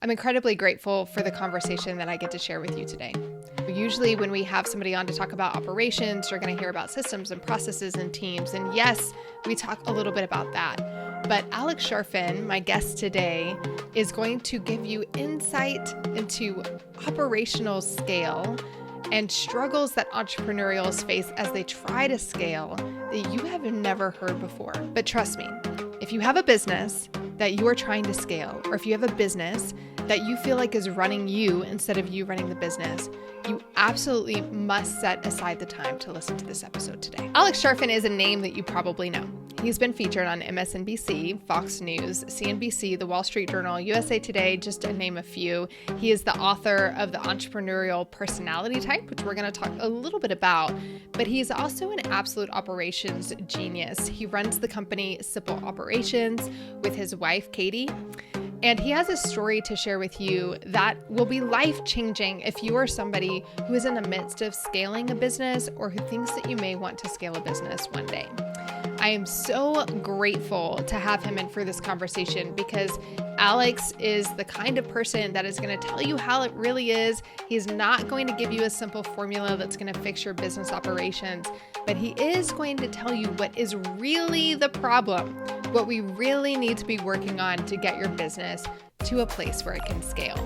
I'm incredibly grateful for the conversation that I get to share with you today. Usually, when we have somebody on to talk about operations, you're going to hear about systems and processes and teams. And yes, we talk a little bit about that. But Alex Charfen, my guest today, is going to give you insight into operational scale and struggles that entrepreneurials face as they try to scale that you have never heard before. But trust me, if you have a business that you are trying to scale, or if you have a business that you feel like is running you instead of you running the business, you absolutely must set aside the time to listen to this episode today. Alex Charfen is a name that you probably know. He's been featured on MSNBC, Fox News, CNBC, The Wall Street Journal, USA Today, just to name a few. He is the author of the Entrepreneurial Personality Type, which we're going to talk a little bit about, but he's also an absolute operations genius. He runs the company Simple Operations with his wife, Katie. And he has a story to share with you that will be life-changing if you are somebody who is in the midst of scaling a business or who thinks that you may want to scale a business one day. I am so grateful to have him in for this conversation because Alex is the kind of person that is going to tell you how it really is. He's not going to give you a simple formula that's going to fix your business operations, but he is going to tell you what is really the problem, what we really need to be working on to get your business to a place where it can scale.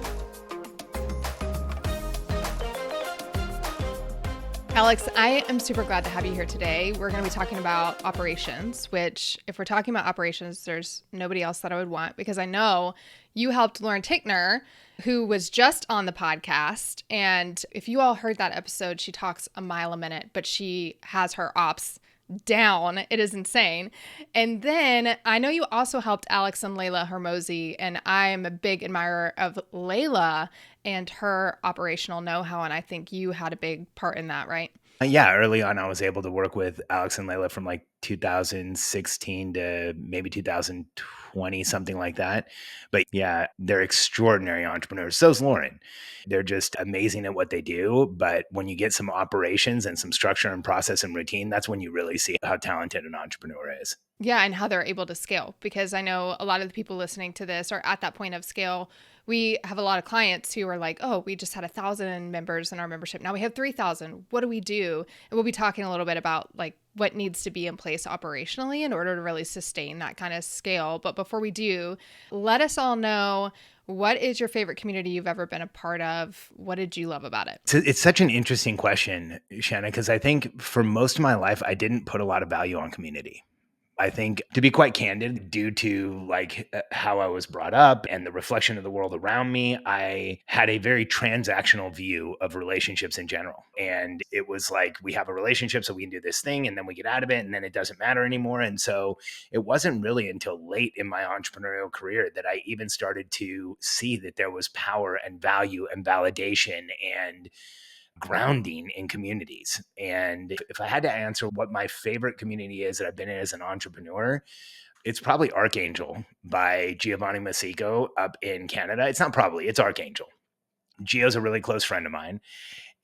Alex, I am super glad to have you here today. We're going to be talking about operations, which if we're talking about operations, there's nobody else that I would want because I know you helped Lauren Tickner, who was just on the podcast. And if you all heard that episode, she talks a mile a minute, but she has her ops down. It is insane. And then I know you also helped Alex and Layla Hermosi, and I'm a big admirer of Layla and her operational know-how, and I think you had a big part in that, right? Yeah, early on, I was able to work with Alex and Layla from like 2016 to maybe 2020, something like that. But yeah, they're extraordinary entrepreneurs. So's Lauren. They're just amazing at what they do. But when you get some operations and some structure and process and routine, that's when you really see how talented an entrepreneur is. Yeah, and how they're able to scale. Because I know a lot of the people listening to this are at that point of scale. We have a lot of clients who are like, oh, we just had 1,000 members in our membership. Now we have 3,000. What do we do? And we'll be talking a little bit about like what needs to be in place operationally in order to really sustain that kind of scale. But before we do, let us all know, what is your favorite community you've ever been a part of? What did you love about it? It's such an interesting question, Shanna, because I think for most of my life, I didn't put a lot of value on community. I think, to be quite candid, due to how I was brought up and the reflection of the world around me, I had a very transactional view of relationships in general. And it was like, we have a relationship, so we can do this thing, and then we get out of it, and then it doesn't matter anymore. And so it wasn't really until late in my entrepreneurial career that I even started to see that there was power and value and validation and grounding in communities. And if I had to answer what my favorite community is that I've been in as an entrepreneur, it's probably Archangel by Giovanni Masico up in Canada. It's not probably, it's Archangel. Gio's a really close friend of mine.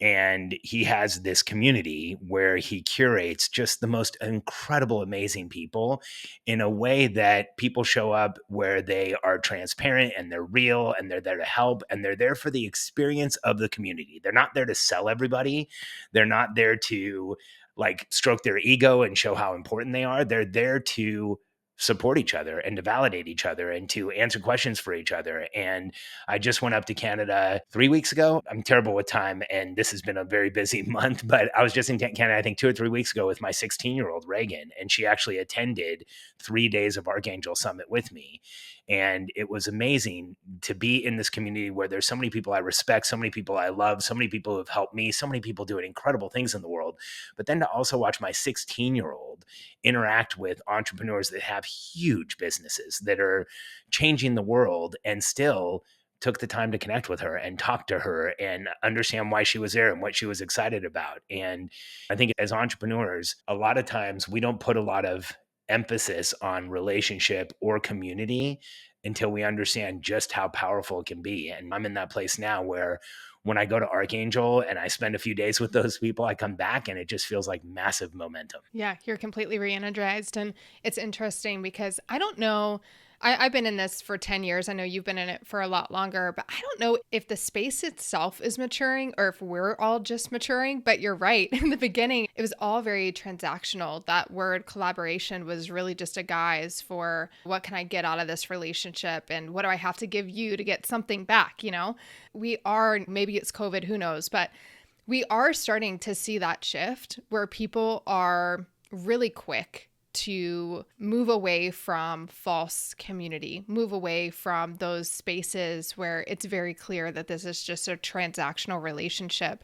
And he has this community where he curates just the most incredible, amazing people in a way that people show up where they are transparent and they're real and they're there to help and they're there for the experience of the community. They're not there to sell everybody. They're not there to like stroke their ego and show how important they are. They're there to support each other and to validate each other and to answer questions for each other. And I just went up to Canada 3 weeks ago. I'm terrible with time, and this has been a very busy month, but I was just in Canada, I think 2 or 3 weeks ago with my 16-year-old Reagan, and she actually attended 3 days of Archangel Summit with me. And it was amazing to be in this community where there's so many people I respect, so many people I love, so many people who have helped me, so many people doing incredible things in the world. But then to also watch my 16-year-old interact with entrepreneurs that have huge businesses that are changing the world and still took the time to connect with her and talk to her and understand why she was there and what she was excited about. And I think as entrepreneurs, a lot of times we don't put a lot of emphasis on relationship or community until we understand just how powerful it can be. And I'm in that place now where when I go to Archangel and I spend a few days with those people, I come back and it just feels like massive momentum. Yeah, you're completely re-energized. And it's interesting because I don't know I've been in this for 10 years. I know you've been in it for a lot longer, but I don't know if the space itself is maturing or if we're all just maturing. But you're right. In the beginning, it was all very transactional. That word collaboration was really just a guise for what can I get out of this relationship and what do I have to give you to get something back? We are, maybe it's COVID, who knows, but we are starting to see that shift where people are really quick to move away from false community, move away from those spaces where it's very clear that this is just a transactional relationship.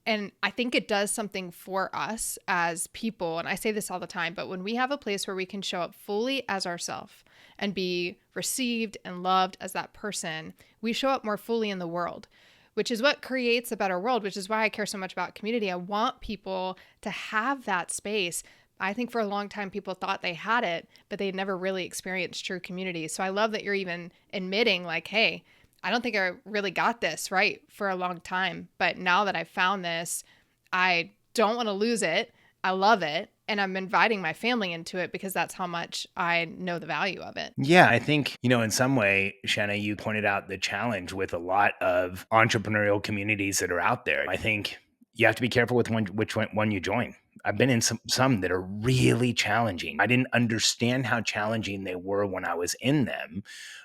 And I think it does something for us as people. And I say this all the time, but when we have a place where we can show up fully as ourselves and be received and loved as that person, we show up more fully in the world, which is what creates a better world, which is why I care so much about community. I want people to have that space. I think for a long time, people thought they had it, but they never really experienced true community. So I love that you're even admitting like, hey, I don't think I really got this right for a long time. But now that I've found this, I don't want to lose it. I love it. And I'm inviting my family into it because that's how much I know the value of it. Yeah, I think, in some way, Shanna, you pointed out the challenge with a lot of entrepreneurial communities that are out there. I think you have to be careful with which one you join. I've been in some that are really challenging. I didn't understand how challenging they were when I was in them.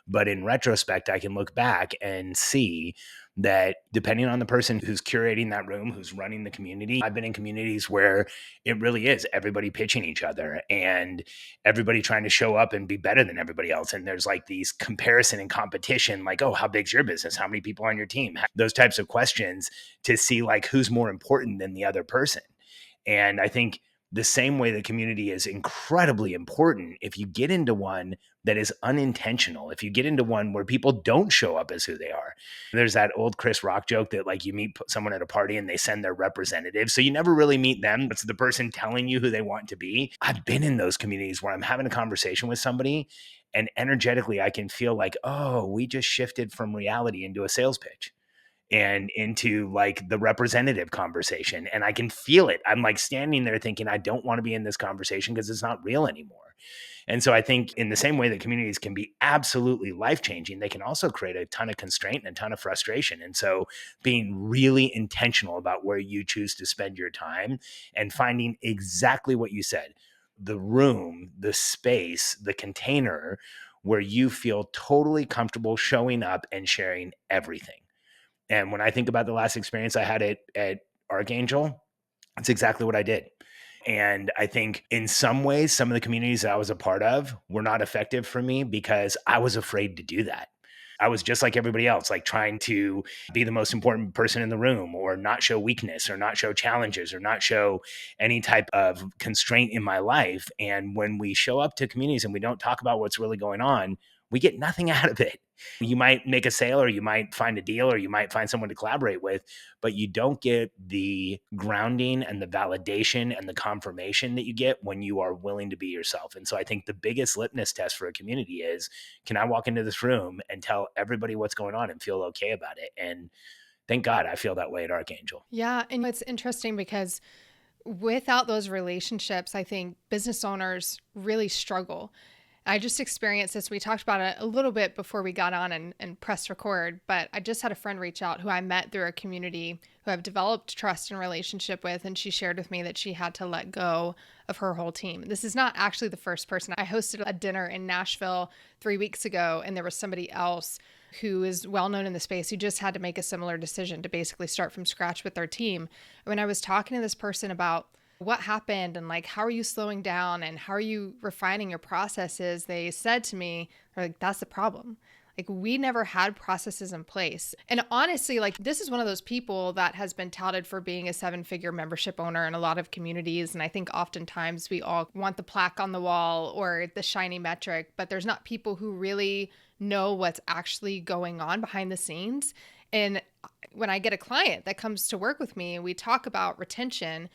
But in retrospect, I can look back and see that depending on the person who's curating that room, who's running the community, I've been in communities where it really is everybody pitching each other and everybody trying to show up and be better than everybody else. And there's like these comparison and competition, like, oh, how big's your business? How many people on your team? Those types of questions to see like who's more important than the other person. And I think the same way the community is incredibly important, if you get into one that is unintentional, if you get into one where people don't show up as who they are. There's that old Chris Rock joke that like you meet someone at a party and they send their representative. So you never really meet them. It's the person telling you who they want to be. I've been in those communities where I'm having a conversation with somebody and energetically I can feel like, oh, we just shifted from reality into a sales pitch and into like the representative conversation. And I can feel it. I'm like standing there thinking, I don't want to be in this conversation because it's not real anymore. And so I think in the same way that communities can be absolutely life-changing, they can also create a ton of constraint and a ton of frustration. And so being really intentional about where you choose to spend your time and finding exactly what you said, the room, the space, the container where you feel totally comfortable showing up and sharing everything. And when I think about the last experience I had at Archangel, that's exactly what I did. And I think in some ways, some of the communities that I was a part of were not effective for me because I was afraid to do that. I was just like everybody else, like trying to be the most important person in the room or not show weakness or not show challenges or not show any type of constraint in my life. And when we show up to communities and we don't talk about what's really going on, we get nothing out of it. You might make a sale or you might find a deal or you might find someone to collaborate with, but you don't get the grounding and the validation and the confirmation that you get when you are willing to be yourself. And so I think the biggest litmus test for a community is, can I walk into this room and tell everybody what's going on and feel okay about it? And thank God I feel that way at Archangel. Yeah. And it's interesting because without those relationships, I think business owners really struggle. I just experienced this. We talked about it a little bit before we got on and pressed record, but I just had a friend reach out who I met through a community who I've developed trust and relationship with. And she shared with me that she had to let go of her whole team. This is not actually the first person. I hosted a dinner in Nashville 3 weeks ago, and there was somebody else who is well known in the space who just had to make a similar decision to basically start from scratch with their team. When I was talking to this person about what happened and like, how are you slowing down and how are you refining your processes? They said to me, like, that's the problem. Like, we never had processes in place. And honestly, like, this is one of those people that has been touted for being a 7-figure membership owner in a lot of communities. And I think oftentimes we all want the plaque on the wall or the shiny metric, but there's not people who really know what's actually going on behind the scenes. And when I get a client that comes to work with me and we talk about retention,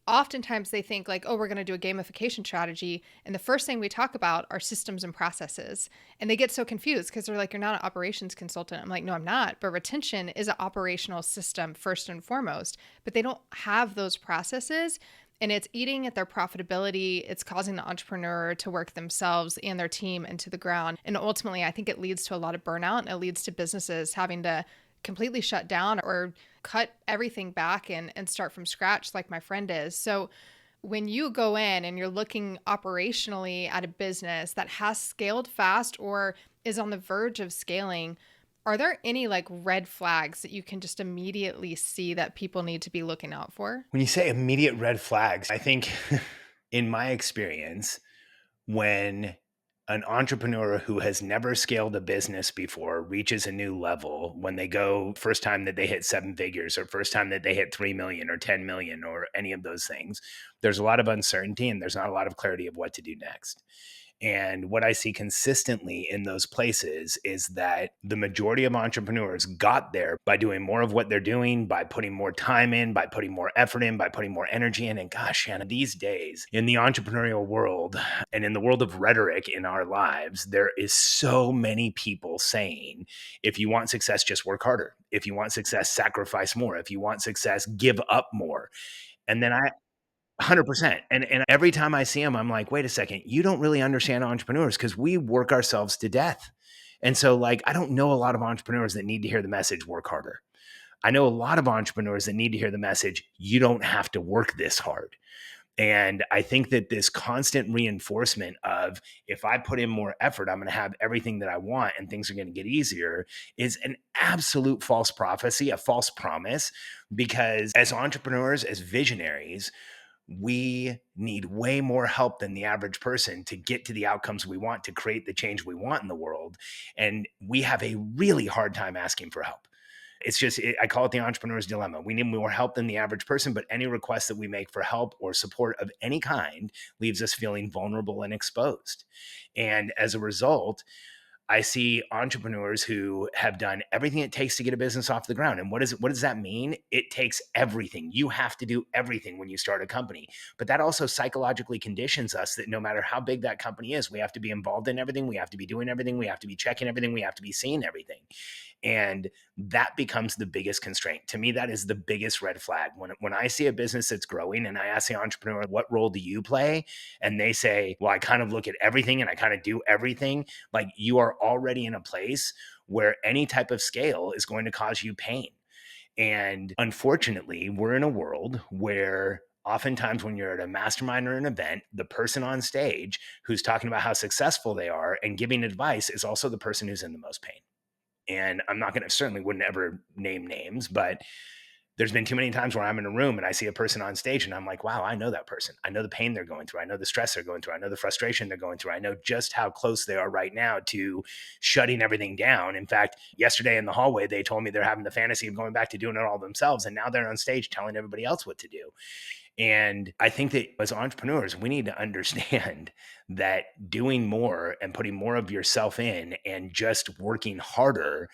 oftentimes they think like, oh, we're going to do a gamification strategy. And the first thing we talk about are systems and processes. And they get so confused because they're like, you're not an operations consultant. I'm like, no, I'm not. But retention is an operational system first and foremost. But they don't have those processes. and it's eating at their profitability. It's causing the entrepreneur to work themselves and their team into the ground. And ultimately, I think it leads to a lot of burnout, and it leads to businesses having to completely shut down or cut everything back and start from scratch like my friend is. So when you go in and you're looking operationally at a business that has scaled fast or is on the verge of scaling, are there any like red flags that you can just immediately see that people need to be looking out for? When you say immediate red flags, I think in my experience, when an entrepreneur who has never scaled a business before reaches a new level, when they go first time that they hit 7 figures or first time that they hit 3 million or 10 million or any of those things, there's a lot of uncertainty and there's not a lot of clarity of what to do next. And what I see consistently in those places is that the majority of entrepreneurs got there by doing more of what they're doing, by putting more time in, by putting more effort in, by putting more energy in. And gosh, Shanna, these days in the entrepreneurial world and in the world of rhetoric in our lives, there is so many people saying, if you want success, just work harder. If you want success, sacrifice more. If you want success, give up more. And then 100%. And every time I see them, I'm like, wait a second, you don't really understand entrepreneurs because we work ourselves to death. And so, like, I don't know a lot of entrepreneurs that need to hear the message, work harder. I know a lot of entrepreneurs that need to hear the message, you don't have to work this hard. And I think that this constant reinforcement of if I put in more effort, I'm going to have everything that I want and things are going to get easier is an absolute false prophecy, a false promise, because as entrepreneurs, as visionaries, we need way more help than the average person to get to the outcomes we want, to create the change we want in the world. And we have a really hard time asking for help. It's just, I call it the entrepreneur's dilemma. We need more help than the average person, but any request that we make for help or support of any kind leaves us feeling vulnerable and exposed. And as a result, I see entrepreneurs who have done everything it takes to get a business off the ground. And what does that mean? It takes everything. You have to do everything when you start a company. But that also psychologically conditions us that no matter how big that company is, we have to be involved in everything. We have to be doing everything. We have to be checking everything. We have to be seeing everything. And that becomes the biggest constraint. To me, that is the biggest red flag. When I see a business that's growing and I ask the entrepreneur, what role do you play? And they say, well, I kind of look at everything and I kind of do everything. Like, you are already in a place where any type of scale is going to cause you pain. And unfortunately, we're in a world where oftentimes when you're at a mastermind or an event, the person on stage who's talking about how successful they are and giving advice is also the person who's in the most pain. And I'm not going to, certainly wouldn't ever name names, but there's been too many times where I'm in a room and I see a person on stage and I'm like, wow, I know that person. I know the pain they're going through. I know the stress they're going through. I know the frustration they're going through. I know just how close they are right now to shutting everything down. In fact, yesterday in the hallway, they told me they're having the fantasy of going back to doing it all themselves. And now they're on stage telling everybody else what to do. And I think that as entrepreneurs, we need to understand that doing more and putting more of yourself in and just working harder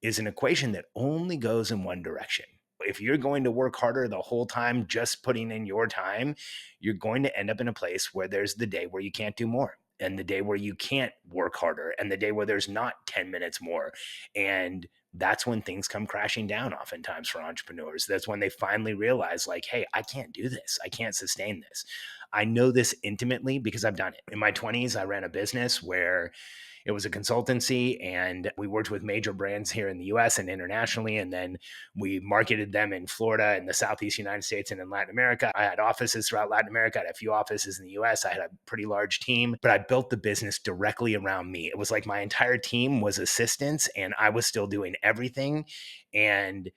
is an equation that only goes in one direction. If you're going to work harder the whole time, just putting in your time, you're going to end up in a place where there's the day where you can't do more, and the day where you can't work harder, and the day where there's not 10 minutes more. And that's when things come crashing down oftentimes for entrepreneurs. That's when they finally realize, like, hey, I can't do this. I can't sustain this. I know this intimately because I've done it. In my 20s, I ran a business where it was a consultancy, and we worked with major brands here in the US and internationally. And then we marketed them in Florida, in the Southeast United States, and in Latin America. I had offices throughout Latin America. I had a few offices in the US. I had a pretty large team, but I built the business directly around me. It was like my entire team was assistants and I was still doing everything. And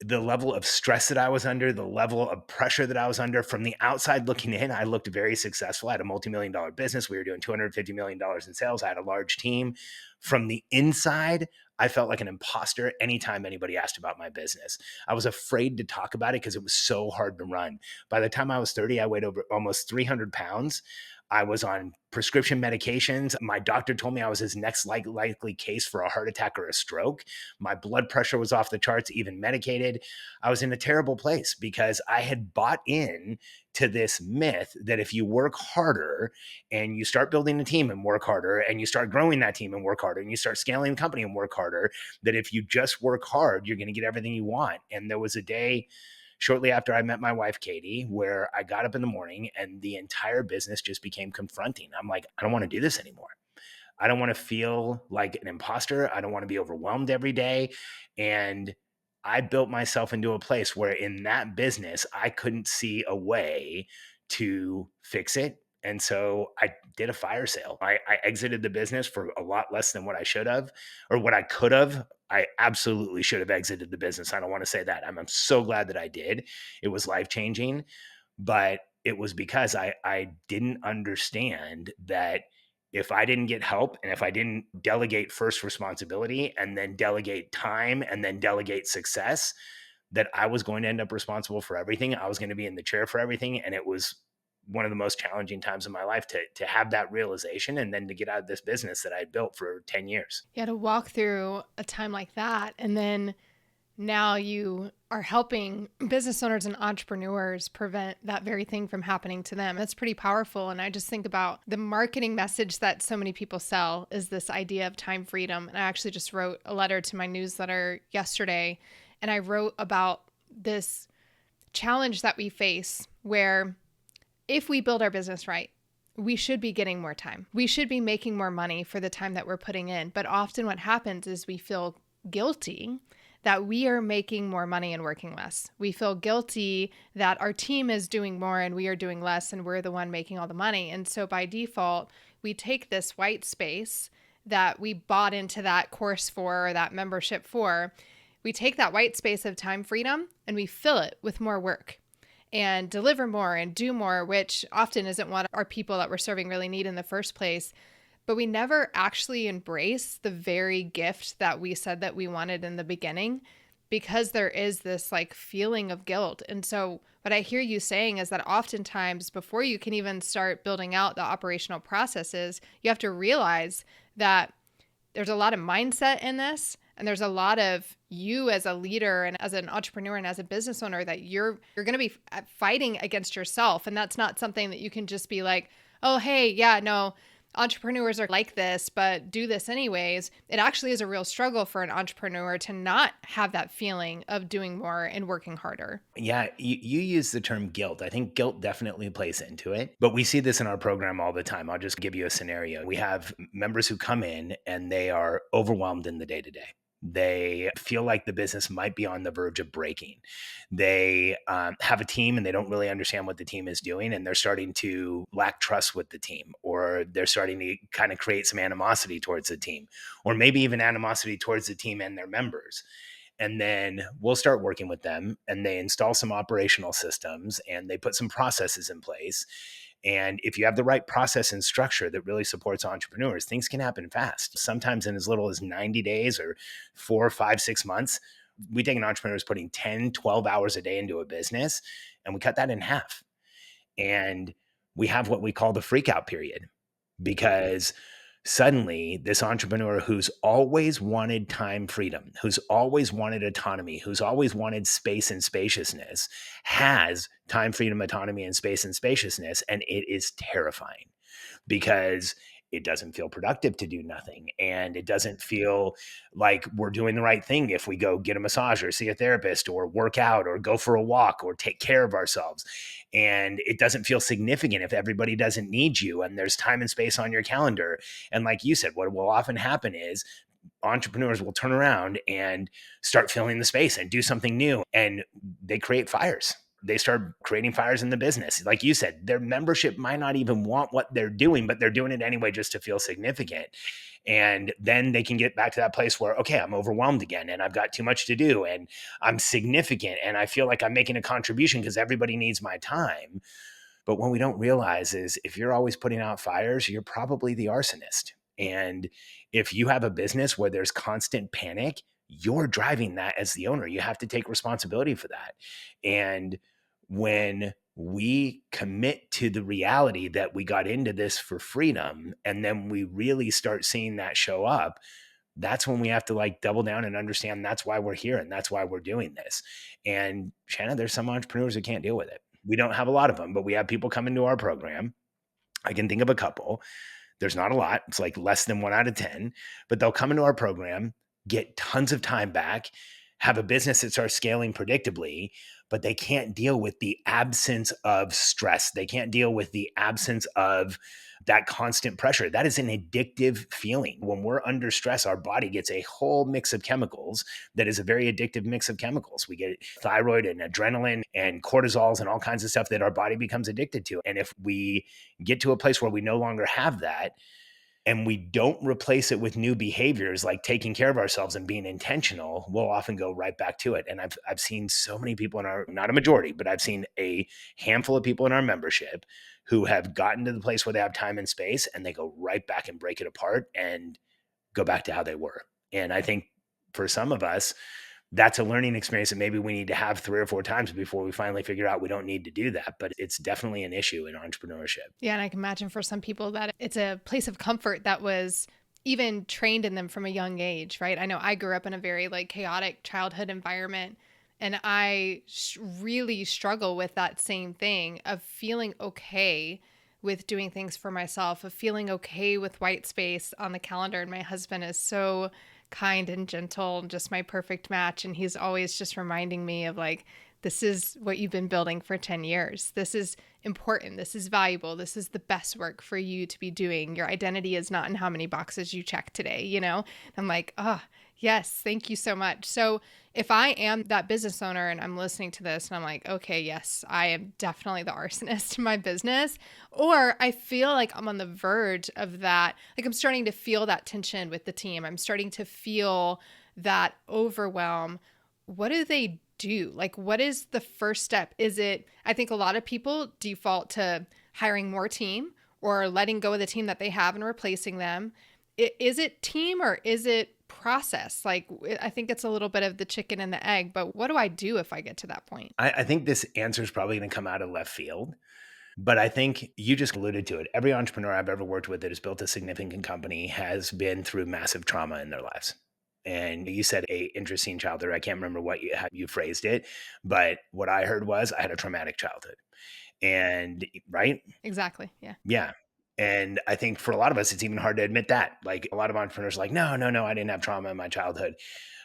the level of stress that I was under, the level of pressure that I was under from the outside looking in, I looked very successful. I had a multi-million-dollar business. We were doing $250 million in sales. I had a large team. From the inside, I felt like an imposter anytime anybody asked about my business. I was afraid to talk about it because it was so hard to run. By the time I was 30, I weighed over almost 300 pounds. I was on prescription medications. My doctor told me I was his next likely case for a heart attack or a stroke. My blood pressure was off the charts, even medicated. I was in a terrible place because I had bought in to this myth that if you work harder and you start building a team and work harder and you start growing that team and work harder and you start scaling the company and work harder, that if you just work hard, you're going to get everything you want. And there was a day, shortly after I met my wife, Katie, where I got up in the morning and the entire business just became confronting. I'm like, I don't want to do this anymore. I don't want to feel like an imposter. I don't want to be overwhelmed every day. And I built myself into a place where in that business, I couldn't see a way to fix it. And so I did a fire sale. I exited the business for a lot less than what I should have or what I could have. I absolutely should have exited the business. I don't want to say that. I'm so glad that I did. It was life changing, but it was because I didn't understand that if I didn't get help and if I didn't delegate first responsibility and then delegate time and then delegate success, that I was going to end up responsible for everything. I was going to be in the chair for everything. And it was one of the most challenging times of my life to have that realization and then to get out of this business that I built for 10 years. Yeah, to walk through a time like that. And then now you are helping business owners and entrepreneurs prevent that very thing from happening to them. That's pretty powerful. And I just think about the marketing message that so many people sell is this idea of time freedom. And I actually just wrote a letter to my newsletter yesterday, and I wrote about this challenge that we face where if we build our business right, we should be getting more time. We should be making more money for the time that we're putting in. But often what happens is we feel guilty that we are making more money and working less. We feel guilty that our team is doing more and we are doing less and we're the one making all the money. And so by default, we take this white space that we bought into that course for or that membership for. We take that white space of time freedom and we fill it with more work and deliver more and do more, which often isn't what our people that we're serving really need in the first place. But we never actually embrace the very gift that we said that we wanted in the beginning because there is this like feeling of guilt. And so what I hear you saying is that oftentimes before you can even start building out the operational processes, you have to realize that there's a lot of mindset in this. And there's a lot of you as a leader and as an entrepreneur and as a business owner that you're going to be fighting against yourself. And that's not something that you can just be like, oh, hey, yeah, no, entrepreneurs are like this, but do this anyways. It actually is a real struggle for an entrepreneur to not have that feeling of doing more and working harder. Yeah, you use the term guilt. I think guilt definitely plays into it, but we see this in our program all the time. I'll just give you a scenario. We have members who come in and they are overwhelmed in the day to day. They feel like the business might be on the verge of breaking. They have a team and they don't really understand what the team is doing. And they're starting to lack trust with the team, or they're starting to kind of create some animosity towards the team, or maybe even animosity towards the team and their members. And then we'll start working with them and they install some operational systems and they put some processes in place. And if you have the right process and structure that really supports entrepreneurs, things can happen fast. Sometimes in as little as 90 days or 4, 5, 6 months. We take an entrepreneur who's putting 10, 12 hours a day into a business and we cut that in half. And we have what we call the freak out period because suddenly this entrepreneur who's always wanted time freedom, who's always wanted autonomy, who's always wanted space and spaciousness, has time freedom, autonomy, and space and spaciousness. And it is terrifying because it doesn't feel productive to do nothing. And it doesn't feel like we're doing the right thing if we go get a massage or see a therapist or work out or go for a walk or take care of ourselves. And it doesn't feel significant if everybody doesn't need you and there's time and space on your calendar. And like you said, what will often happen is entrepreneurs will turn around and start filling the space and do something new. And they create fires. They start creating fires in the business. Like you said, their membership might not even want what they're doing, but they're doing it anyway just to feel significant. And then they can get back to that place where, okay, I'm overwhelmed again and I've got too much to do and I'm significant and I feel like I'm making a contribution because everybody needs my time. But what we don't realize is if you're always putting out fires, you're probably the arsonist. And if you have a business where there's constant panic, you're driving that as the owner. You have to take responsibility for that. And when we commit to the reality that we got into this for freedom, and then we really start seeing that show up, that's when we have to like double down and understand that's why we're here and that's why we're doing this. And Shanna, there's some entrepreneurs who can't deal with it. We don't have a lot of them, but we have people come into our program. I can think of a couple. There's not a lot. It's like less than 1 out of 10, but they'll come into our program, get tons of time back, have a business that starts scaling predictably, but they can't deal with the absence of stress. They can't deal with the absence of that constant pressure. That is an addictive feeling. When we're under stress, our body gets a whole mix of chemicals that is a very addictive mix of chemicals. We get thyroid and adrenaline and cortisols and all kinds of stuff that our body becomes addicted to. And if we get to a place where we no longer have that, and we don't replace it with new behaviors like taking care of ourselves and being intentional, we'll often go right back to it. And I've seen so many people in our, not a majority, but I've seen a handful of people in our membership who have gotten to the place where they have time and space, and they go right back and break it apart and go back to how they were. And I think for some of us, that's a learning experience that maybe we need to have 3 or 4 times before we finally figure out we don't need to do that. But it's definitely an issue in entrepreneurship. Yeah, and I can imagine for some people that it's a place of comfort that was even trained in them from a young age, right? I know I grew up in a very like chaotic childhood environment, and I really struggle with that same thing of feeling okay with doing things for myself, of feeling okay with white space on the calendar. And my husband is so kind and gentle, just my perfect match. And he's always just reminding me of like, this is what you've been building for 10 years. This is important. This is valuable. This is the best work for you to be doing. Your identity is not in how many boxes you check today, you know? I'm like, oh, yes, thank you so much. So if I am that business owner and I'm listening to this and I'm like, okay, yes, I am definitely the arsonist in my business, or I feel like I'm on the verge of that, like I'm starting to feel that tension with the team. I'm starting to feel that overwhelm. What do they do? Like, what is the first step? Is it, I think a lot of people default to hiring more team or letting go of the team that they have and replacing them. Is it team or is it process? Like, I think it's a little bit of the chicken and the egg, but what do I do if I get to that point? I think this answer is probably going to come out of left field, but I think you just alluded to it. Every entrepreneur I've ever worked with that has built a significant company has been through massive trauma in their lives. And you said a interesting childhood. I can't remember how you phrased it, but what I heard was I had a traumatic childhood. And right? Exactly. Yeah. Yeah. And I think for a lot of us, it's even hard to admit that. Like a lot of entrepreneurs are like, no, no, no, I didn't have trauma in my childhood.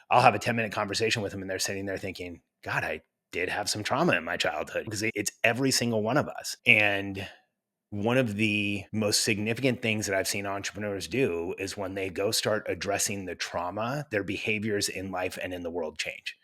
I'll have a 10-minute conversation with them and they're sitting there thinking, God, I did have some trauma in my childhood, because it's every single one of us. And one of the most significant things that I've seen entrepreneurs do is when they go start addressing the trauma, their behaviors in life and in the world change.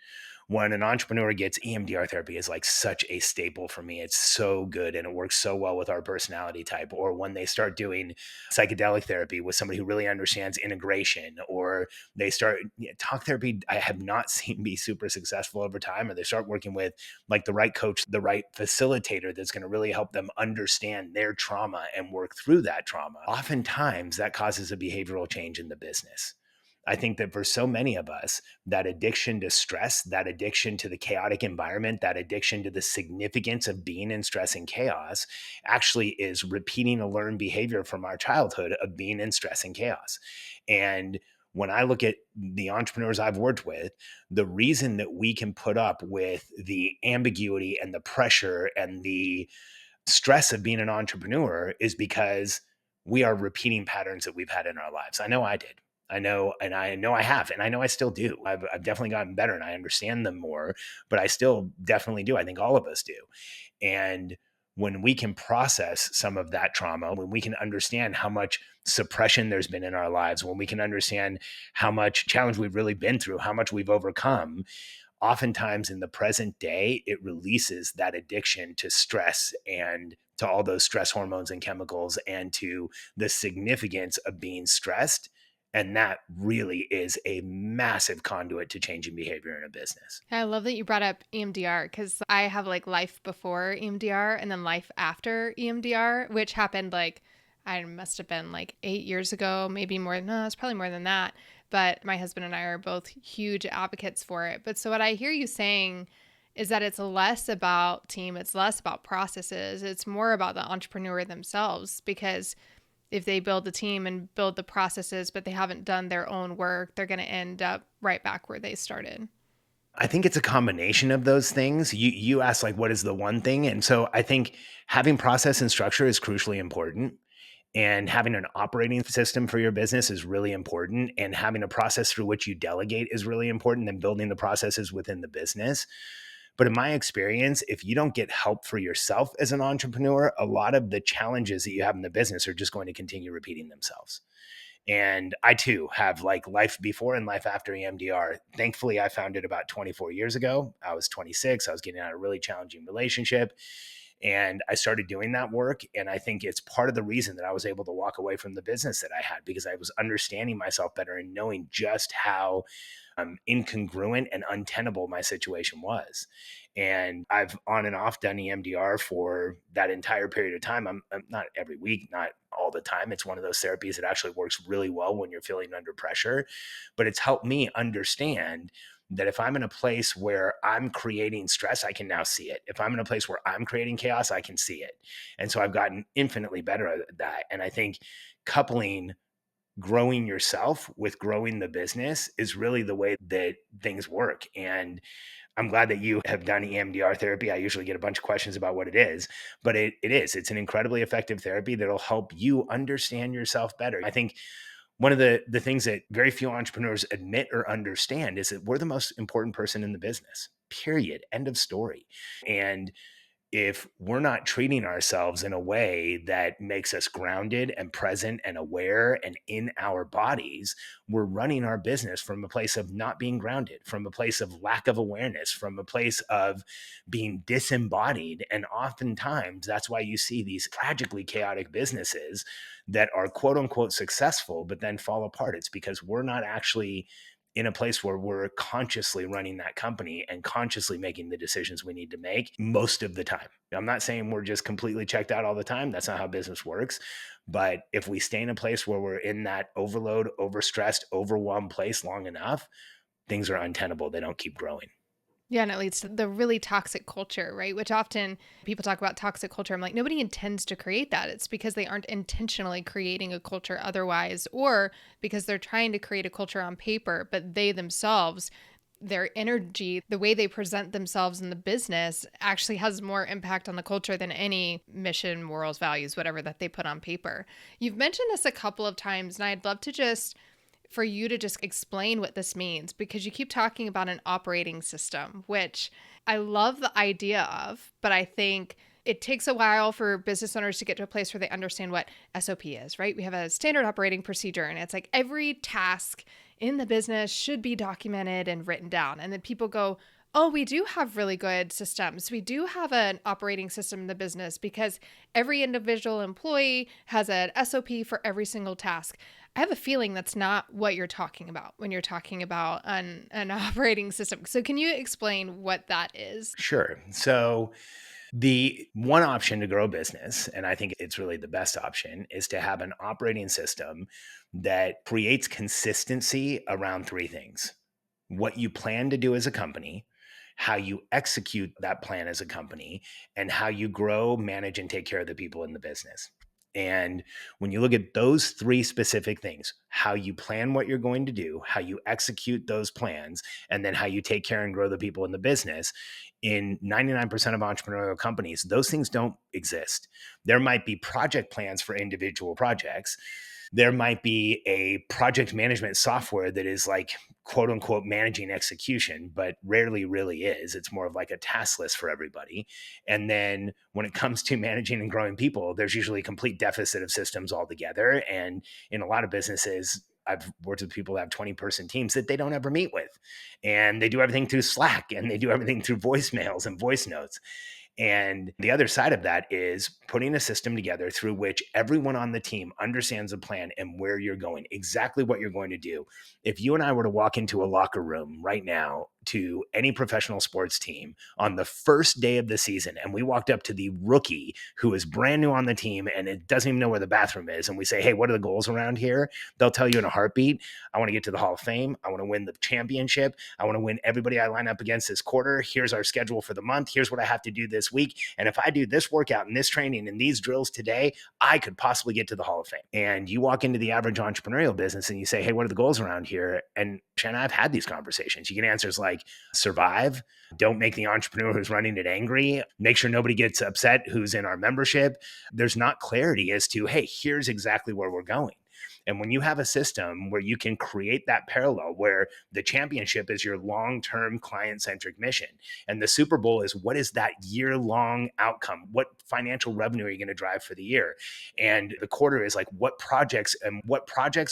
When an entrepreneur gets EMDR therapy is like such a staple for me. It's so good and it works so well with our personality type. Or when they start doing psychedelic therapy with somebody who really understands integration, or they start talk therapy, I have not seen be super successful over time, or they start working with like the right coach, the right facilitator that's going to really help them understand their trauma and work through that trauma. Oftentimes that causes a behavioral change in the business. I think that for so many of us, that addiction to stress, that addiction to the chaotic environment, that addiction to the significance of being in stress and chaos actually is repeating a learned behavior from our childhood of being in stress and chaos. And when I look at the entrepreneurs I've worked with, the reason that we can put up with the ambiguity and the pressure and the stress of being an entrepreneur is because we are repeating patterns that we've had in our lives. I know I did. I know, and I know I have, and I know I still do. I've definitely gotten better and I understand them more, but I still definitely do. I think all of us do. And when we can process some of that trauma, when we can understand how much suppression there's been in our lives, when we can understand how much challenge we've really been through, how much we've overcome, oftentimes in the present day, it releases that addiction to stress and to all those stress hormones and chemicals and to the significance of being stressed. And that really is a massive conduit to changing behavior in a business. I love that you brought up EMDR because I have like life before EMDR and then life after EMDR, which happened like, I must have been like 8 years ago, maybe more. No, it's probably more than that. But my husband and I are both huge advocates for it. But so what I hear you saying is that it's less about team, it's less about processes, it's more about the entrepreneur themselves, because if they build the team and build the processes, but they haven't done their own work, they're going to end up right back where they started. I think it's a combination of those things. You asked like, what is the one thing? And so I think having process and structure is crucially important. And having an operating system for your business is really important. And having a process through which you delegate is really important, and building the processes within the business. But in my experience, if you don't get help for yourself as an entrepreneur, a lot of the challenges that you have in the business are just going to continue repeating themselves. And I too have like life before and life after EMDR. Thankfully, I found it about 24 years ago. I was 26. I was getting out of a really challenging relationship. And I started doing that work. And I think it's part of the reason that I was able to walk away from the business that I had, because I was understanding myself better and knowing just how incongruent and untenable my situation was. And I've on and off done EMDR for that entire period of time. I'm not every week, not all the time. It's one of those therapies that actually works really well when you're feeling under pressure, but it's helped me understand that if I'm in a place where I'm creating stress, I can now see it. If I'm in a place where I'm creating chaos, I can see it. And so I've gotten infinitely better at that. And I think coupling growing yourself with growing the business is really the way that things work. And I'm glad that you have done EMDR therapy. I usually get a bunch of questions about what it is, but it's an incredibly effective therapy that'll help you understand yourself better. I think one of the things that very few entrepreneurs admit or understand is that we're the most important person in the business, period, end of story. And if we're not treating ourselves in a way that makes us grounded and present and aware and in our bodies, we're running our business from a place of not being grounded, from a place of lack of awareness, from a place of being disembodied. And oftentimes that's why you see these tragically chaotic businesses that are quote unquote successful, but then fall apart. It's because we're not actually in a place where we're consciously running that company and consciously making the decisions we need to make most of the time. I'm not saying we're just completely checked out all the time. That's not how business works. But if we stay in a place where we're in that overload, overstressed, overwhelmed place long enough, things are untenable. They don't keep growing. Yeah, and it leads to the really toxic culture, right? Which often people talk about toxic culture. I'm like, nobody intends to create that. It's because they aren't intentionally creating a culture otherwise, or because they're trying to create a culture on paper, but they themselves, their energy, the way they present themselves in the business actually has more impact on the culture than any mission, morals, values, whatever that they put on paper. You've mentioned this a couple of times, and I'd love to just for you to just explain what this means, because you keep talking about an operating system, which I love the idea of, but I think it takes a while for business owners to get to a place where they understand what SOP is, right? We have a standard operating procedure, and it's like every task in the business should be documented and written down. And then people go, oh, we do have really good systems. We do have an operating system in the business because every individual employee has an SOP for every single task. I have a feeling that's not what you're talking about when you're talking about an operating system. So can you explain what that is? Sure. So the one option to grow a business, and I think it's really the best option, is to have an operating system that creates consistency around three things: what you plan to do as a company, how you execute that plan as a company, and how you grow, manage, and take care of the people in the business. And when you look at those three specific things, how you plan what you're going to do, how you execute those plans, and then how you take care and grow the people in the business, in 99% of entrepreneurial companies, those things don't exist. There might be project plans for individual projects. There might be a project management software that is like quote unquote managing execution, but rarely really is. It's more of like a task list for everybody. And then when it comes to managing and growing people, there's usually a complete deficit of systems altogether. And in a lot of businesses, I've worked with people that have 20-person teams that they don't ever meet with. And they do everything through Slack, and they do everything through voicemails and voice notes. And the other side of that is putting a system together through which everyone on the team understands the plan and where you're going, exactly what you're going to do. If you and I were to walk into a locker room right now to any professional sports team on the first day of the season, and we walked up to the rookie who is brand new on the team and it doesn't even know where the bathroom is, and we say, hey, what are the goals around here? They'll tell you in a heartbeat, I want to get to the Hall of Fame. I want to win the championship. I want to win everybody I line up against this quarter. Here's our schedule for the month. Here's what I have to do this week. And if I do this workout and this training and these drills today, I could possibly get to the Hall of Fame. And you walk into the average entrepreneurial business and you say, hey, what are the goals around here? And Shanna, I've had these conversations. You get answers like, like survive. Don't make the entrepreneur who's running it angry. Make sure nobody gets upset who's in our membership. There's not clarity as to, hey, here's exactly where we're going. And when you have a system where you can create that parallel where the championship is your long-term client-centric mission and the Super Bowl is what is that year-long outcome? What financial revenue are you going to drive for the year? And the quarter is like what projects,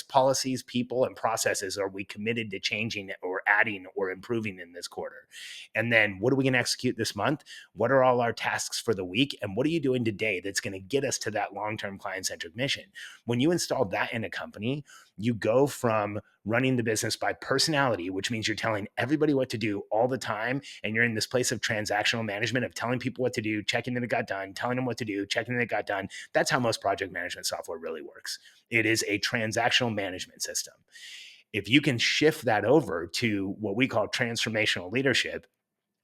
policies, people, and processes are we committed to changing or adding or improving in this quarter? And then what are we going to execute this month? What are all our tasks for the week? And what are you doing today that's going to get us to that long-term client-centric mission? When you install that in a company, you go from running the business by personality, which means you're telling everybody what to do all the time. And you're in this place of transactional management of telling people what to do, checking that it got done, telling them what to do, checking that it got done. That's how most project management software really works. It is a transactional management system. If you can shift that over to what we call transformational leadership,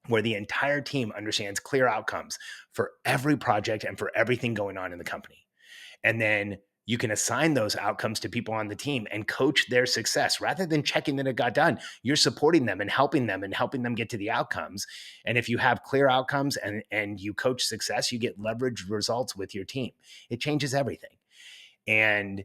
where the entire team understands clear outcomes for every project and for everything going on in the company. And then you can assign those outcomes to people on the team and coach their success rather than checking that it got done. You're supporting them and helping them get to the outcomes. And if you have clear outcomes and you coach success, you get leveraged results with your team. It changes everything. And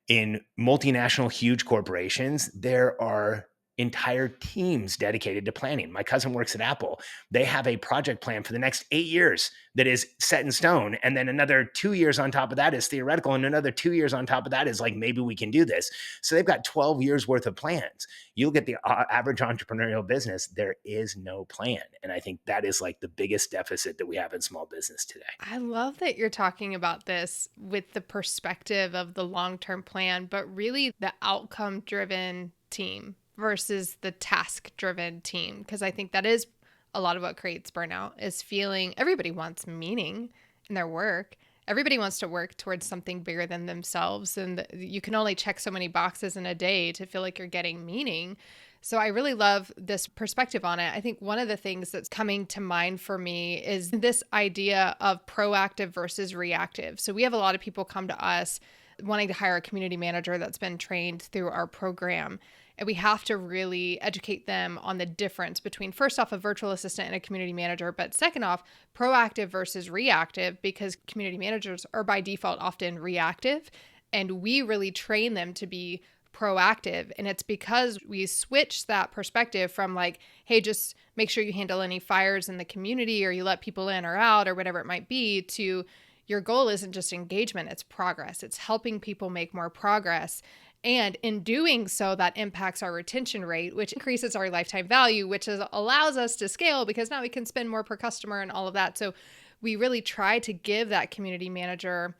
in multinational, huge corporations, there are entire teams dedicated to planning. My cousin works at Apple. They have a project plan for the next 8 years that is set in stone. And then another 2 years on top of that is theoretical. And another 2 years on top of that is like, maybe we can do this. So they've got 12 years worth of plans. You look at the average entrepreneurial business, there is no plan. And I think that is like the biggest deficit that we have in small business today. I love that you're talking about this with the perspective of the long-term plan, but really the outcome-driven team versus the task-driven team. Because I think that is a lot of what creates burnout, is feeling everybody wants meaning in their work. Everybody wants to work towards something bigger than themselves. And you can only check so many boxes in a day to feel like you're getting meaning. So I really love this perspective on it. I think one of the things that's coming to mind for me is this idea of proactive versus reactive. So we have a lot of people come to us wanting to hire a community manager that's been trained through our program. And we have to really educate them on the difference between, first off, a virtual assistant and a community manager, but second off, proactive versus reactive, because community managers are by default often reactive. And we really train them to be proactive. And it's because we switch that perspective from like, hey, just make sure you handle any fires in the community or you let people in or out or whatever it might be, to your goal isn't just engagement, it's progress. It's helping people make more progress. And in doing so, that impacts our retention rate, which increases our lifetime value, which allows us to scale because now we can spend more per customer and all of that. So we really try to give that community manager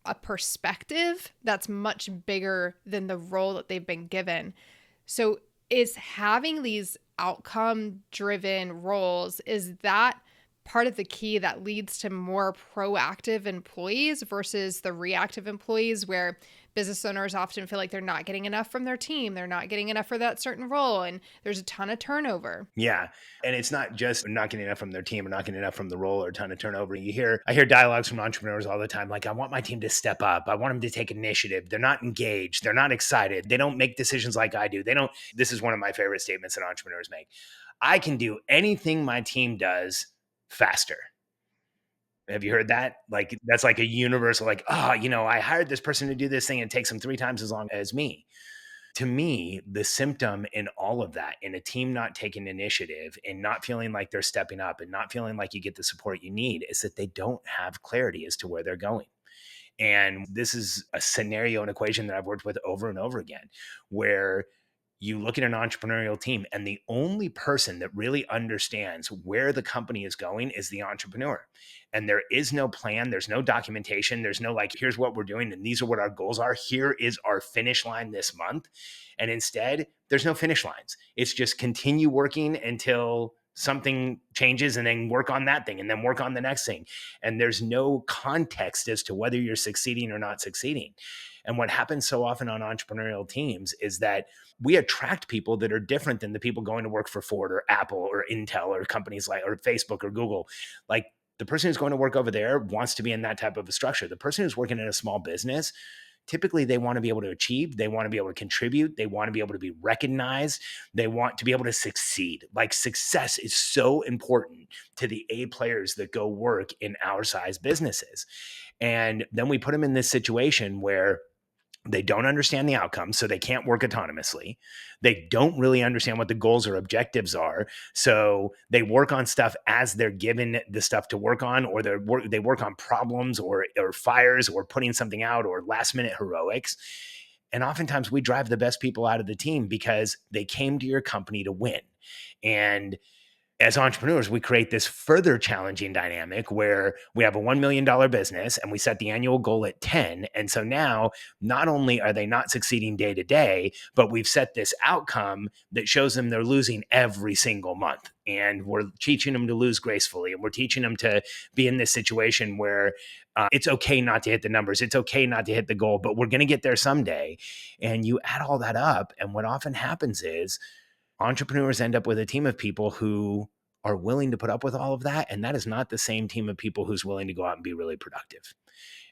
a perspective that's much bigger than the role that they've been given. So is having these outcome-driven roles, is that part of the key that leads to more proactive employees versus the reactive employees, where business owners often feel like they're not getting enough from their team, they're not getting enough for that certain role, and there's a ton of turnover? Yeah. And it's not just not getting enough from their team or not getting enough from the role or a ton of turnover. I hear dialogues from entrepreneurs all the time. Like, I want my team to step up. I want them to take initiative. They're not engaged. They're not excited. They don't make decisions like I do. This is one of my favorite statements that entrepreneurs make. I can do anything my team does faster. Have you heard that? Like, that's like a universal, like, I hired this person to do this thing and it takes them 3 times as long as me. To me, the symptom in all of that, in a team not taking initiative and not feeling like they're stepping up and not feeling like you get the support you need, is that they don't have clarity as to where they're going. And this is a scenario and equation that I've worked with over and over again, where you look at an entrepreneurial team and the only person that really understands where the company is going is the entrepreneur. And there is no plan. There's no documentation. There's no like, here's what we're doing and these are what our goals are. Here is our finish line this month. And instead, there's no finish lines. It's just continue working until something changes and then work on that thing and then work on the next thing. And there's no context as to whether you're succeeding or not succeeding. And what happens so often on entrepreneurial teams is that we attract people that are different than the people going to work for Ford or Apple or Intel or companies like, or Facebook or Google. Like, the person who's going to work over there wants to be in that type of a structure. The person who's working in a small business typically they want to be able to achieve, they want to be able to contribute, they want to be able to be recognized, they want to be able to succeed. Like success is so important to the A players that go work in our size businesses. And then we put them in this situation where they don't understand the outcome, so they can't work autonomously. They don't really understand what the goals or objectives are, so they work on stuff as they're given the stuff to work on, or they work on problems or fires or putting something out or last minute heroics. And oftentimes we drive the best people out of the team because they came to your company to win. And as entrepreneurs, we create this further challenging dynamic where we have a $1 million business and we set the annual goal at 10. And so now not only are they not succeeding day to day, but we've set this outcome that shows them they're losing every single month. And we're teaching them to lose gracefully. And we're teaching them to be in this situation where it's okay not to hit the numbers. It's okay not to hit the goal, but we're going to get there someday. And you add all that up. And what often happens is entrepreneurs end up with a team of people who are willing to put up with all of that. And that is not the same team of people who's willing to go out and be really productive.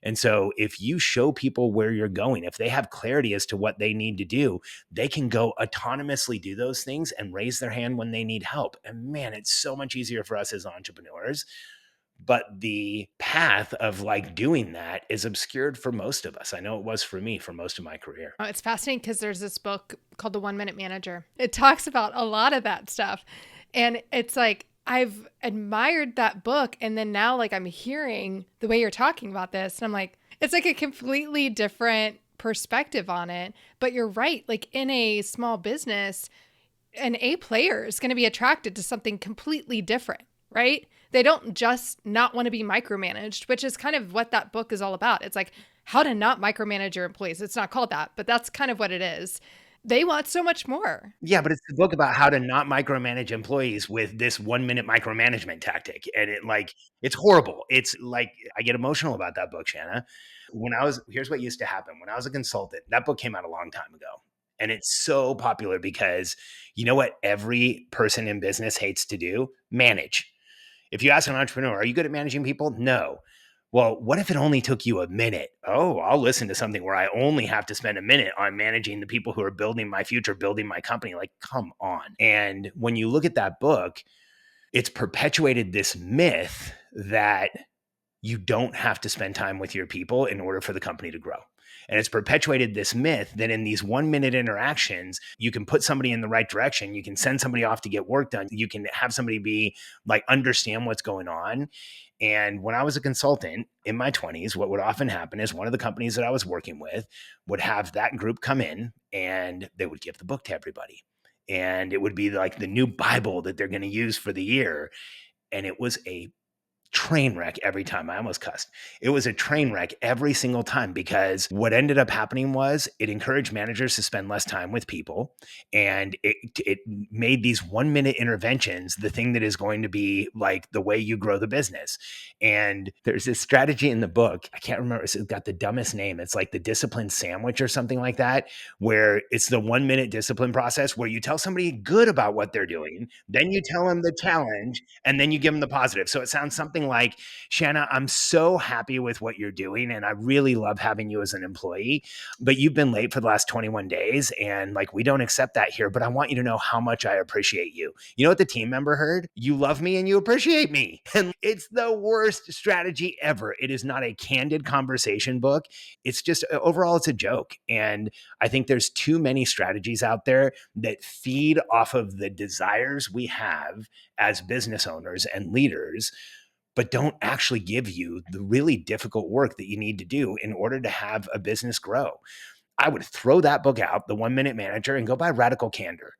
And so if you show people where you're going, if they have clarity as to what they need to do, they can go autonomously do those things and raise their hand when they need help. And man, it's so much easier for us as entrepreneurs. But the path of like doing that is obscured for most of us. I know it was for me for most of my career. Oh, it's fascinating because there's this book called The 1 Minute Manager. It talks about a lot of that stuff. And it's like, I've admired that book. And then now like I'm hearing the way you're talking about this. And I'm like, it's like a completely different perspective on it. But you're right. Like in a small business, an A player is going to be attracted to something completely different, right? They don't just not want to be micromanaged, which is kind of what that book is all about. It's like how to not micromanage your employees. It's not called that, but that's kind of what it is. They want so much more. Yeah, but it's the book about how to not micromanage employees with this 1 minute micromanagement tactic. And it's horrible. It's like, I get emotional about that book, Shanna. Here's what used to happen. When I was a consultant, that book came out a long time ago. And it's so popular because you know what every person in business hates to do? Manage. If you ask an entrepreneur, are you good at managing people? No. Well, what if it only took you a minute? Oh, I'll listen to something where I only have to spend a minute on managing the people who are building my future, building my company. Like, come on. And when you look at that book, it's perpetuated this myth that you don't have to spend time with your people in order for the company to grow. And it's perpetuated this myth that in these 1 minute interactions, you can put somebody in the right direction. You can send somebody off to get work done. You can have somebody be like, understand what's going on. And when I was a consultant in my 20s, what would often happen is one of the companies that I was working with would have that group come in and they would give the book to everybody. And it would be like the new Bible that they're going to use for the year. And it was a train wreck every time. I almost cussed. It was a train wreck every single time because what ended up happening was it encouraged managers to spend less time with people, and it made these 1 minute interventions the thing that is going to be like the way you grow the business. And there's this strategy in the book. I can't remember. It's got the dumbest name. It's like the discipline sandwich or something like that, where it's the 1 minute discipline process where you tell somebody good about what they're doing, then you tell them the challenge, and then you give them the positive. So it sounds something like, Shanna, I'm so happy with what you're doing and I really love having you as an employee, but you've been late for the last 21 days and like we don't accept that here, but I want you to know how much I appreciate you. You know what the team member heard? You love me and you appreciate me. And it's the worst strategy ever. It is not a candid conversation book. It's just overall it's a joke. And I think there's too many strategies out there that feed off of the desires we have as business owners and leaders, but don't actually give you the really difficult work that you need to do in order to have a business grow. I would throw that book out, The 1 Minute Manager, and go buy Radical Candor.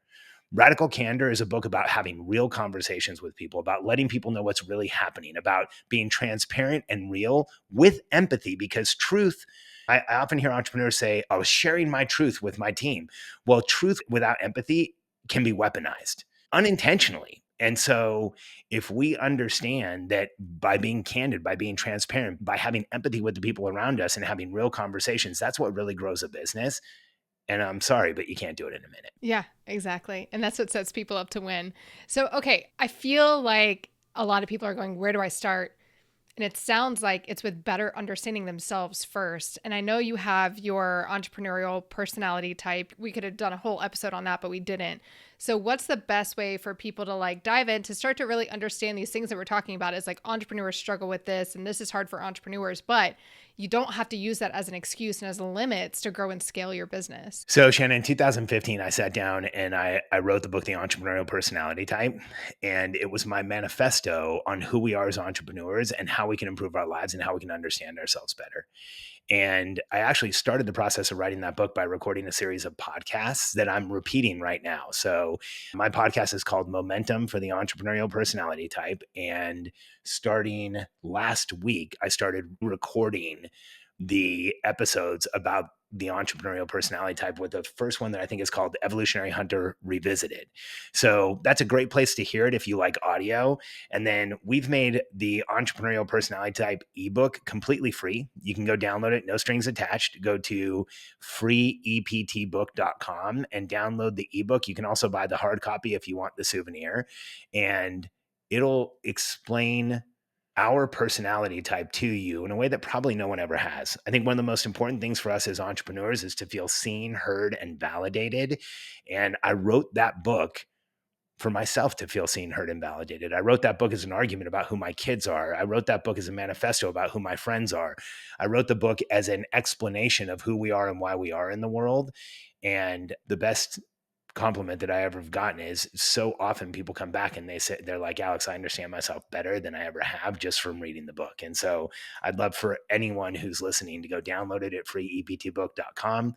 Radical Candor is a book about having real conversations with people, about letting people know what's really happening, about being transparent and real with empathy, because truth, I often hear entrepreneurs say, I was sharing my truth with my team. Well, truth without empathy can be weaponized unintentionally. And so if we understand that by being candid, by being transparent, by having empathy with the people around us and having real conversations, that's what really grows a business. And I'm sorry, but you can't do it in a minute. Yeah, exactly. And that's what sets people up to win. So, okay, I feel like a lot of people are going, where do I start? And it sounds like it's with better understanding themselves first. And I know you have your entrepreneurial personality type. We could have done a whole episode on that, but we didn't. So what's the best way for people to like dive in to start to really understand these things that we're talking about? Is like entrepreneurs struggle with this and this is hard for entrepreneurs, but you don't have to use that as an excuse and as limits to grow and scale your business. So Shannon, in 2015, I sat down and I wrote the book, The Entrepreneurial Personality Type. And it was my manifesto on who we are as entrepreneurs and how we can improve our lives and how we can understand ourselves better. And I actually started the process of writing that book by recording a series of podcasts that I'm repeating right now. So my podcast is called Momentum for the Entrepreneurial Personality Type. And starting last week, I started recording the episodes about the entrepreneurial personality type, with the first one that I think is called Evolutionary Hunter Revisited. So that's a great place to hear it if you like audio. And then we've made the entrepreneurial personality type ebook completely free. You can go download it, no strings attached. Go to freeeptbook.com and download the ebook. You can also buy the hard copy if you want the souvenir, and it'll explain our personality type to you in a way that probably no one ever has. I think one of the most important things for us as entrepreneurs is to feel seen, heard, and validated. And I wrote that book for myself to feel seen, heard, and validated. I wrote that book as an argument about who my kids are. I wrote that book as a manifesto about who my friends are. I wrote the book as an explanation of who we are and why we are in the world. And the best compliment that I ever have gotten is so often people come back and they're like, Alex, I understand myself better than I ever have just from reading the book. And so I'd love for anyone who's listening to go download it at freeeptbook.com.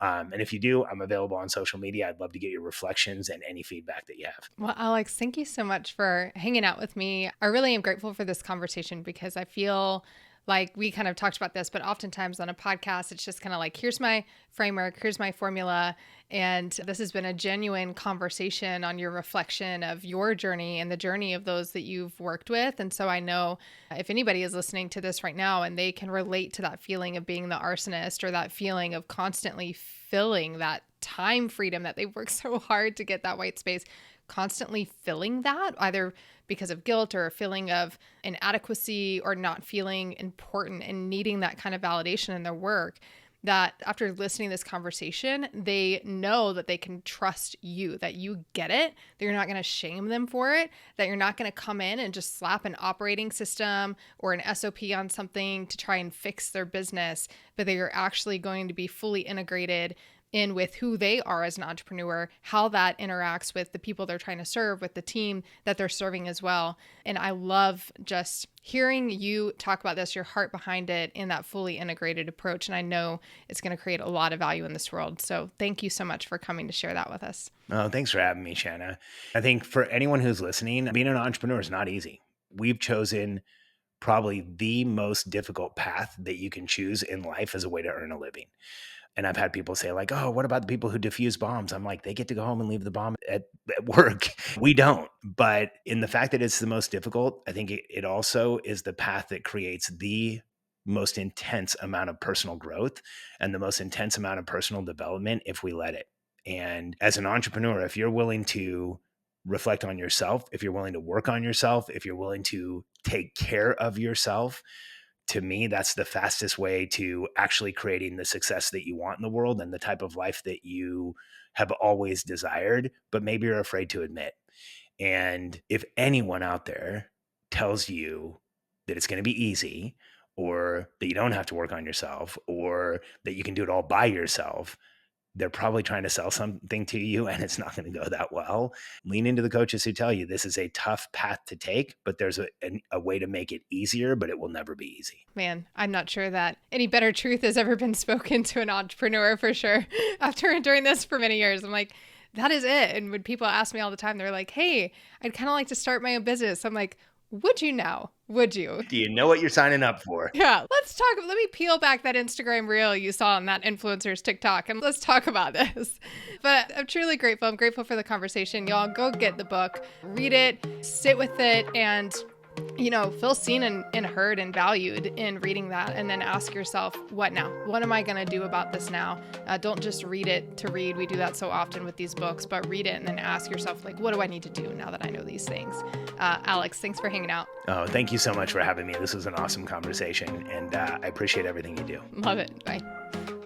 And if you do, I'm available on social media. I'd love to get your reflections and any feedback that you have. Well, Alex, thank you so much for hanging out with me. I really am grateful for this conversation because I feel like we kind of talked about this, but oftentimes on a podcast, it's just kind of like, here's my framework, here's my formula. And this has been a genuine conversation on your reflection of your journey and the journey of those that you've worked with. And so I know if anybody is listening to this right now and they can relate to that feeling of being the arsonist or that feeling of constantly filling that time freedom that they've worked so hard to get that white space, constantly filling that either because of guilt or a feeling of inadequacy or not feeling important and needing that kind of validation in their work, that after listening to this conversation, they know that they can trust you, that you get it, that you're not going to shame them for it, that you're not going to come in and just slap an operating system or an SOP on something to try and fix their business, but that you're actually going to be fully integrated in with who they are as an entrepreneur, how that interacts with the people they're trying to serve, with the team that they're serving as well. And I love just hearing you talk about this, your heart behind it in that fully integrated approach. And I know it's going to create a lot of value in this world. So thank you so much for coming to share that with us. Oh, thanks for having me, Shanna. I think for anyone who's listening, being an entrepreneur is not easy. We've chosen probably the most difficult path that you can choose in life as a way to earn a living. And I've had people say like, oh, what about the people who defuse bombs? I'm like, they get to go home and leave the bomb at work. We don't. But in the fact that it's the most difficult, I think it also is the path that creates the most intense amount of personal growth and the most intense amount of personal development if we let it. And as an entrepreneur, if you're willing to reflect on yourself, if you're willing to work on yourself, if you're willing to take care of yourself, to me, that's the fastest way to actually creating the success that you want in the world and the type of life that you have always desired, but maybe you're afraid to admit. And if anyone out there tells you that it's going to be easy, or that you don't have to work on yourself, or that you can do it all by yourself, they're probably trying to sell something to you and it's not going to go that well. Lean into the coaches who tell you this is a tough path to take, but there's a way to make it easier, but it will never be easy. Man, I'm not sure that any better truth has ever been spoken to an entrepreneur for sure. After doing this for many years, I'm like, that is it. And when people ask me all the time, they're like, hey, I'd kind of like to start my own business. I'm like, would you now? Would you? Do you know what you're signing up for? Yeah. Let me peel back that Instagram reel you saw on that influencer's TikTok and let's talk about this. But I'm truly grateful. I'm grateful for the conversation. Y'all go get the book, read it, sit with it, and feel seen and heard and valued in reading that, and then ask yourself, what now? What am I going to do about this now? Don't just read it to read. We do that so often with these books, but read it and then ask yourself, like, what do I need to do now that I know these things? Alex, thanks for hanging out. Oh, thank you so much for having me. This was an awesome conversation, and I appreciate everything you do. Love it. Bye.